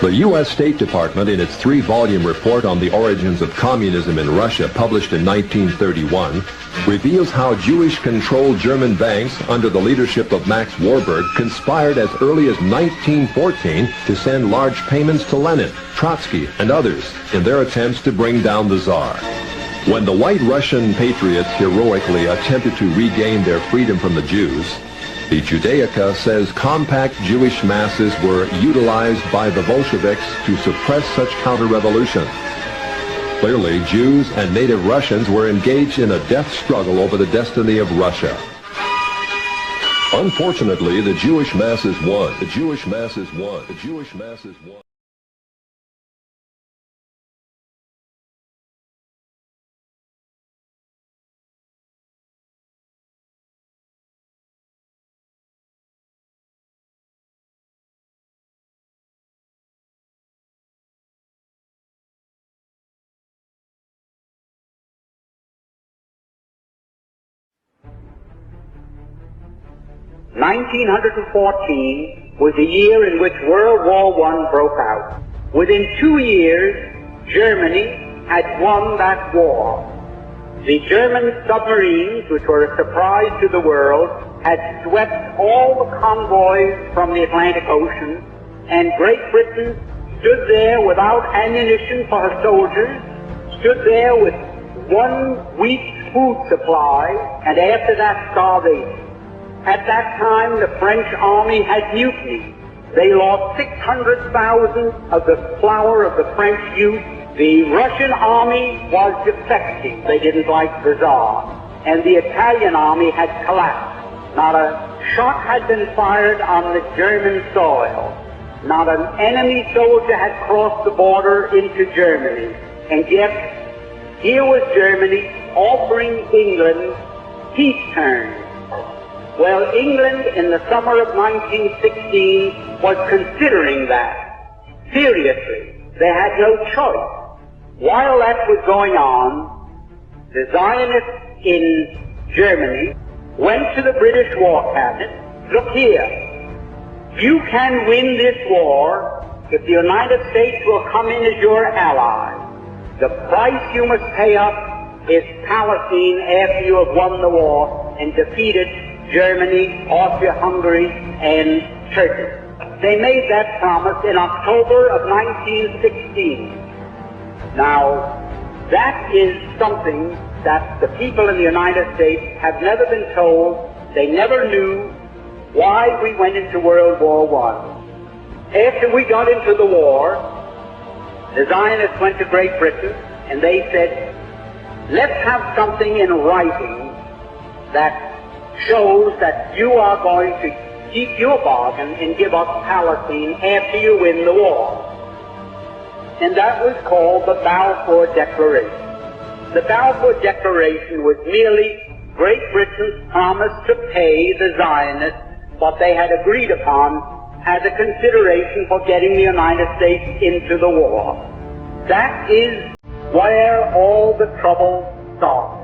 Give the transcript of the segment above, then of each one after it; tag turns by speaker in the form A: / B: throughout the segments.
A: The U.S. State Department, in its 3-volume report on the origins of communism in Russia, published in 1931, reveals how Jewish-controlled German banks under the leadership of Max Warburg conspired as early as 1914 to send large payments to Lenin, Trotsky, and others in their attempts to bring down the Tsar. When the White Russian patriots heroically attempted to regain their freedom from the Jews, the Judaica says compact Jewish masses were utilized by the Bolsheviks to suppress such counter-revolution. Clearly, Jews and native Russians were engaged in a death struggle over the destiny of Russia. Unfortunately, the Jewish masses won. The Jewish masses won. The Jewish masses won.
B: (1914) was the year in which World War I broke out. Within 2 years, Germany had won that war. The German submarines, which were a surprise to the world, had swept all the convoys from the Atlantic Ocean, and Great Britain stood there without ammunition for her soldiers, stood there with 1 week's food supply, and after that, starvation. At that time, the French army had mutinied. They lost 600,000 of the flower of the French youth. The Russian army was defecting. They didn't like the Tsar. And the Italian army had collapsed. Not a shot had been fired on the German soil. Not an enemy soldier had crossed the border into Germany. And yet, here was Germany offering England peace terms. Well, England in the summer of 1916 was considering that seriously. They had no choice. While that was going on, the Zionists in Germany went to the British War Cabinet. Look here, you can win this war if the United States will come in as your ally. The price you must pay us is Palestine after you have won the war and defeated Germany, Austria-Hungary, and Turkey. They made that promise in October of 1916. Now, that is something that the people in the United States have never been told. They never knew why we went into World War I. After we got into the war, the Zionists went to Great Britain and they said, let's have something in writing that shows that you are going to keep your bargain and give up Palestine after you win the war. And that was called the Balfour Declaration. The Balfour Declaration was merely Great Britain's promise to pay the Zionists what they had agreed upon as a consideration for getting the United States into the war. That is where all the trouble started.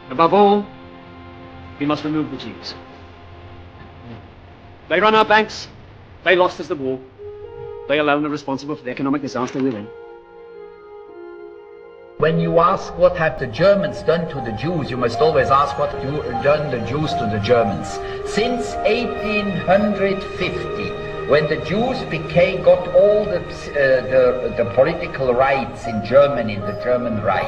C: Above all, we must remove the Jews. They run our banks. They lost us the war. They alone are responsible for the economic disaster we're in.
D: When you ask what have the Germans done to the Jews, you must always ask what done the Jews to the Germans. Since 1850, when the Jews got all the political rights in Germany, in the German Reich,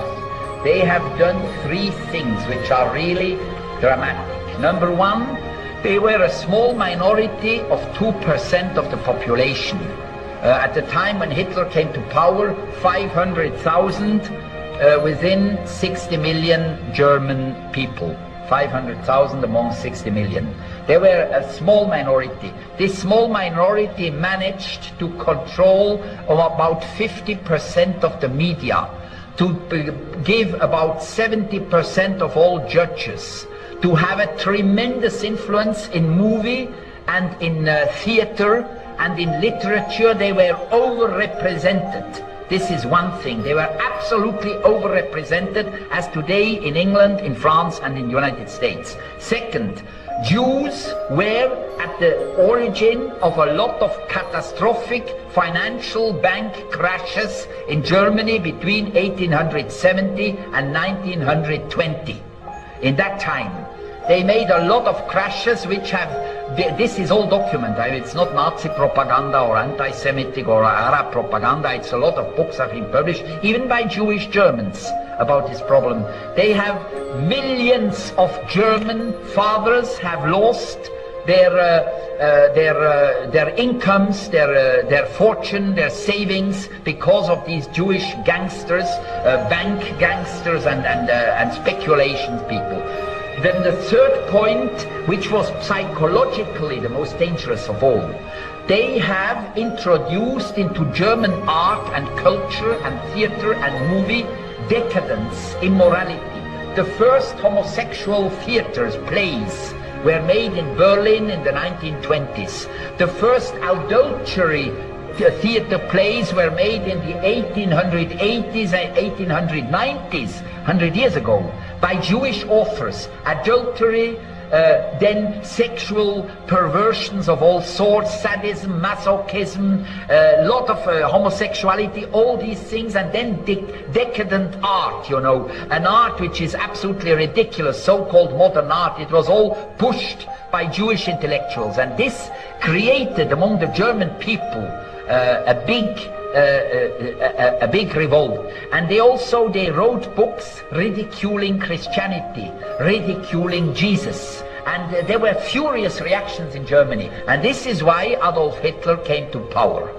D: they have done three things which are really dramatic. Number one, they were a small minority of 2% of the population. At the time when Hitler came to power, 500,000 within 60 million German people. 500,000 among 60 million. They were a small minority. This small minority managed to control about 50% of the media, to give about 70% of all judges, to have a tremendous influence in movie and in theater and in literature. They were overrepresented. This is one thing. They were absolutely overrepresented, as today in England, in France, and in the United States. Second, Jews were at the origin of a lot of catastrophic financial bank crashes in Germany between 1870 and 1920. In that time, they made a lot of crashes which have, this is all documented. It's not Nazi propaganda or anti-Semitic or Arab propaganda. It's a lot of books have been published, even by Jewish Germans, about this problem. They have millions of German fathers have lost their incomes, their fortune, their savings because of these Jewish gangsters, bank gangsters and speculation people. Then the third point, which was psychologically the most dangerous of all, they have introduced into German art and culture and theater and movie decadence, immorality. The first homosexual theaters, plays, were made in Berlin in the 1920s. The first adultery theater plays were made in the 1880s and 1890s, 100 years ago, by Jewish authors. Adultery, then sexual perversions of all sorts, sadism, masochism, a lot of homosexuality, all these things, and then decadent art, you know, an art which is absolutely ridiculous, so-called modern art. It was all pushed by Jewish intellectuals, and this created among the German people a big revolt. And they wrote books ridiculing Christianity, ridiculing Jesus, and there were furious reactions in Germany, and this is why Adolf Hitler came to power.